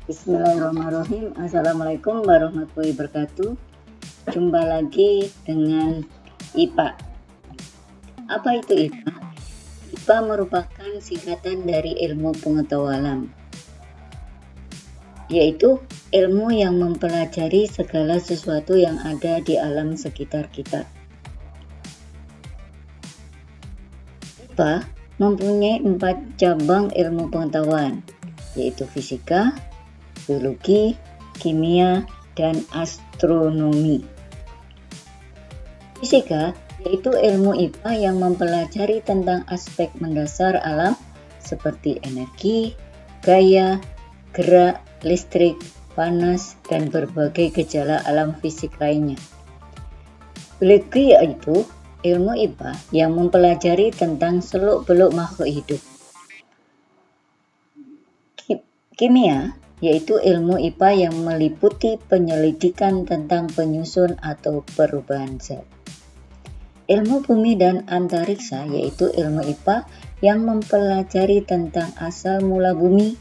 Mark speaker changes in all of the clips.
Speaker 1: Bismillahirrahmanirrahim. Assalamualaikum warahmatullahi wabarakatuh. Jumpa lagi dengan IPA. Apa itu IPA? IPA merupakan singkatan dari ilmu pengetahuan alam, yaitu ilmu yang mempelajari segala sesuatu yang ada di alam sekitar kita. IPA mempunyai 4 cabang ilmu pengetahuan, yaitu fisika, biologi, kimia, dan astronomi. Fisika yaitu ilmu IPA yang mempelajari tentang aspek mendasar alam seperti energi, gaya, gerak, listrik, panas, dan berbagai gejala alam fisik lainnya. Biologi yaitu ilmu IPA yang mempelajari tentang seluk-beluk makhluk hidup. Kimia yaitu ilmu IPA yang meliputi penyelidikan tentang penyusun atau perubahan zat. Ilmu bumi dan antariksa yaitu ilmu IPA yang mempelajari tentang asal mula bumi,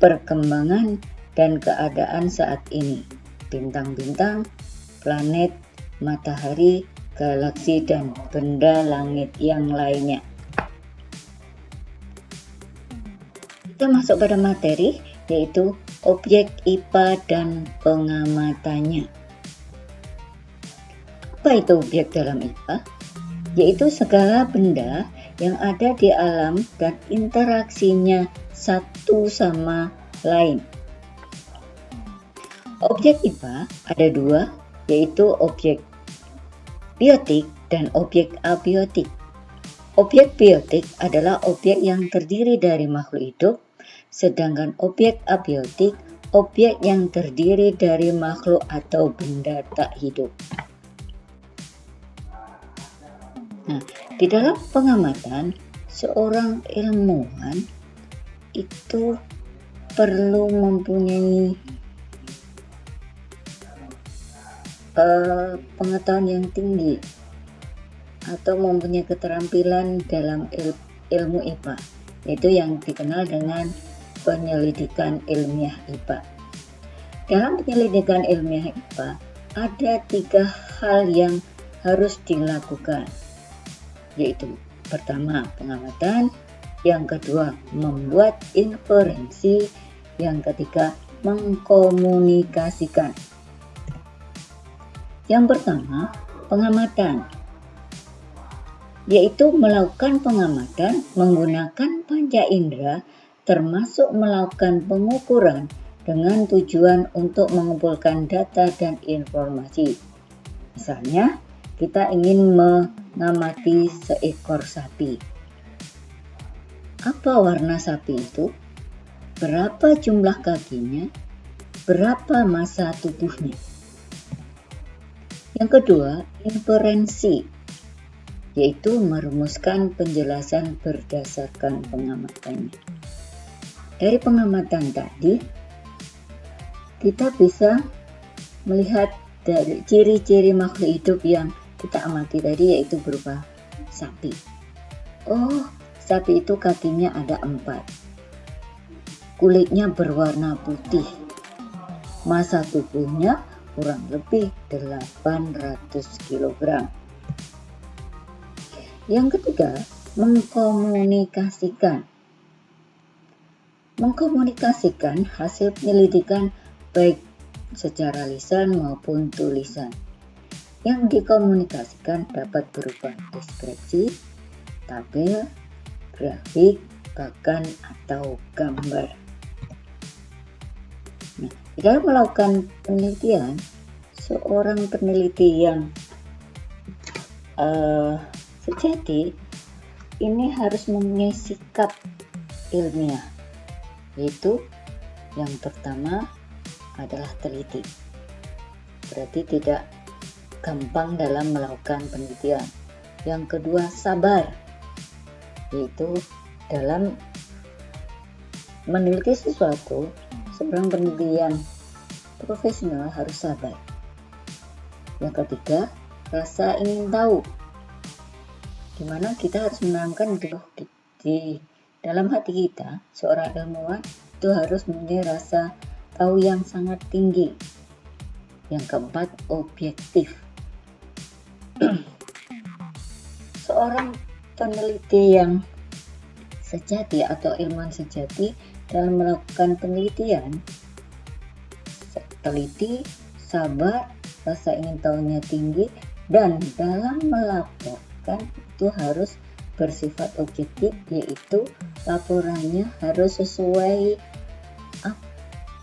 Speaker 1: perkembangan dan keadaan saat ini, bintang-bintang, planet, matahari, galaksi, dan benda langit yang lainnya. Kita masuk pada materi, yaitu objek IPA dan pengamatannya. Apa itu objek dalam IPA? Yaitu segala benda yang ada di alam dan interaksinya satu sama lain. Objek IPA ada 2, yaitu objek biotik dan objek abiotik. Objek biotik adalah objek yang terdiri dari makhluk hidup, sedangkan objek abiotik objek yang terdiri dari makhluk atau benda tak hidup. Nah, di dalam pengamatan, seorang ilmuwan itu perlu mempunyai pengetahuan yang tinggi atau mempunyai keterampilan dalam ilmu IPA, yaitu yang dikenal dengan penyelidikan ilmiah IPA. Dalam penyelidikan ilmiah IPA ada 3 hal yang harus dilakukan, yaitu pertama pengamatan, yang kedua membuat inferensi, yang ketiga mengkomunikasikan. Yang pertama pengamatan, yaitu melakukan pengamatan menggunakan panca indera, termasuk melakukan pengukuran dengan tujuan untuk mengumpulkan data dan informasi. Misalnya, kita ingin mengamati seekor sapi. Apa warna sapi itu? Berapa jumlah kakinya? Berapa massa tubuhnya? Yang kedua, inferensi, yaitu merumuskan penjelasan berdasarkan pengamatannya. Dari pengamatan tadi, kita bisa melihat dari ciri-ciri makhluk hidup yang kita amati tadi, yaitu berupa sapi. Oh, sapi itu kakinya ada 4. Kulitnya berwarna putih. Massa tubuhnya kurang lebih 800 kg. Yang ketiga, mengkomunikasikan. Mengkomunikasikan hasil penyelidikan baik secara lisan maupun tulisan. Yang dikomunikasikan dapat berupa deskripsi, tabel, grafik, bahkan atau gambar. Nah, di dalam melakukan penelitian, seorang peneliti yang sejati ini harus mempunyai sikap ilmiah, yaitu yang pertama adalah teliti, berarti tidak gampang dalam melakukan penelitian. Yang kedua sabar, yaitu dalam meneliti sesuatu, seorang peneliti yang profesional harus sabar. Yang ketiga, rasa ingin tahu, dimana kita harus menanamkan di dalam hati kita. Seorang ilmuwan itu harus mempunyai rasa tahu yang sangat tinggi. Yang keempat, objektif. Seorang peneliti yang sejati atau ilmuwan sejati dalam melakukan penelitian, teliti, sabar, rasa ingin tahunya tinggi, dan dalam melaporkan itu harus bersifat objektif, yaitu laporannya harus sesuai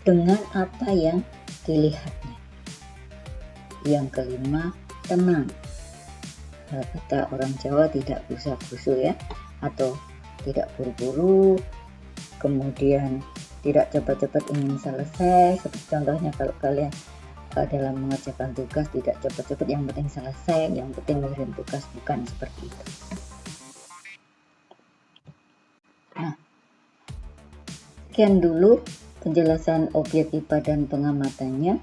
Speaker 1: dengan apa yang dilihatnya. Yang kelima, tenang. Kata orang Jawa, tidak gusa-gusu ya, atau tidak buru-buru, kemudian tidak cepat-cepat ingin selesai. Seperti contohnya kalau kalian dalam mengerjakan tugas, tidak cepat-cepat, yang penting selesai, yang penting ngirim tugas, bukan seperti itu. Nah, sekian dulu penjelasan objek IPA dan pengamatannya.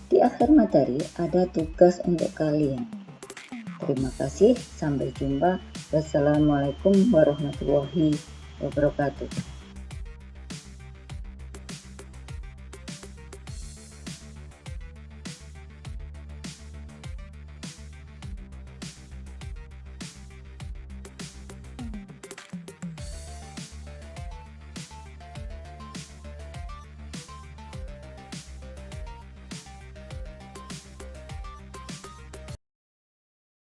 Speaker 1: Di akhir materi ada tugas untuk kalian. Terima kasih, sampai jumpa. Wassalamualaikum warahmatullahi wabarakatuh.